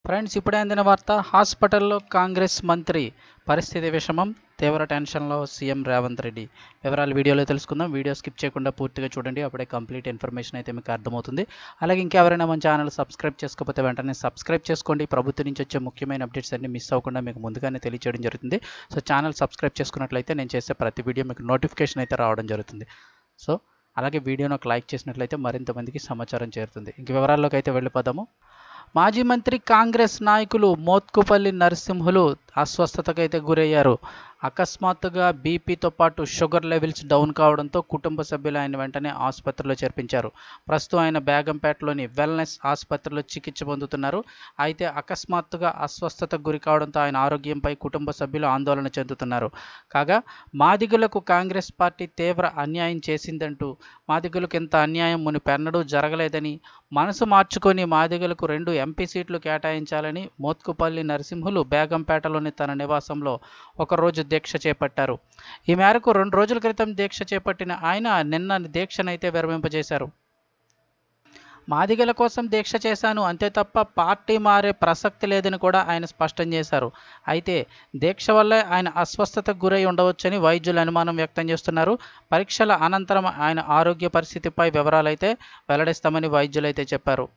Friends, ఇప్పుడే అందిన వార్త. హాస్పిటల్లో కాంగ్రెస్ మంత్రి పరిస్థితి విషమం, తీవ్ర టెన్షన్లో సీఎం రేవంత్ రెడ్డి. వివరాలు వీడియోలో తెలుసుకుందాం. వీడియో స్కిప్ చేయకుండా పూర్తిగా చూడండి, అప్పుడే కంప్లీట్ ఇన్ఫర్మేషన్ అయితే మీకు అర్థమవుతుంది. అలాగే ఇంకెవరైనా మన ఛానల్ సబ్స్క్రైబ్ చేసుకోకపోతే వెంటనే సబ్స్క్రైబ్ చేసుకోండి. ప్రభుత్వం నుంచి వచ్చే ముఖ్యమైన అప్డేట్స్ అన్ని మిస్ అవ్వకుండా మీకు ముందుగానే తెలియజేయడం జరుగుతుంది. సో ఛానల్ సబ్స్క్రైబ్ చేసుకున్నట్లయితే నేను చేసే ప్రతి వీడియో మీకు నోటిఫికేషన్ అయితే రావడం జరుగుతుంది. సో అలాగే వీడియోను ఒక లైక్ చేసినట్లయితే మరింత మందికి సమాచారం చేరుతుంది. ఇంక వివరాల్లోకి అయితే వెళ్ళిపోదాము. మాజీ మంత్రి కాంగ్రెస్ నాయకులు మోత్కుపల్లి నరసింహులు అస్వస్థతకైతే గురయ్యారు. అకస్మాత్తుగా బీపీతో పాటు షుగర్ లెవెల్స్ డౌన్ కావడంతో కుటుంబ సభ్యులు ఆయన వెంటనే ఆసుపత్రిలో చేర్పించారు. ప్రస్తుతం ఆయన బేగంపేటలోని వెల్నెస్ ఆసుపత్రిలో చికిత్స పొందుతున్నారు. అయితే అకస్మాత్తుగా అస్వస్థతకు గురి కావడంతో ఆయన ఆరోగ్యంపై కుటుంబ సభ్యులు ఆందోళన చెందుతున్నారు. కాగా మాదిగలకు కాంగ్రెస్ పార్టీ తీవ్ర అన్యాయం చేసిందంటూ, మాదిగలకు ఇంత అన్యాయం మునుపెన్నడూ జరగలేదని, మనసు మార్చుకొని మాదిగలకు 2 ఎంపీ సీట్లు కేటాయించాలని మోత్కుపల్లి నరసింహులు బేగంపేటలోని తన నివాసంలో ఒకరోజు దీక్ష చేపట్టారు. ఈ మేరకు 2 రోజుల క్రితం దీక్ష చేపట్టిన ఆయన నిన్న దీక్షనైతే విరమింపజేశారు. మాదిగల కోసం దీక్ష చేశాను అంతే తప్ప పార్టీ మారే ప్రసక్తి లేదని కూడా ఆయన స్పష్టం చేశారు. అయితే దీక్ష వల్లే ఆయన అస్వస్థతకు గురై ఉండవచ్చని వైద్యులు అనుమానం వ్యక్తం చేస్తున్నారు. పరీక్షల అనంతరం ఆయన ఆరోగ్య పరిస్థితిపై వివరాలైతే వెల్లడిస్తామని వైద్యులైతే చెప్పారు.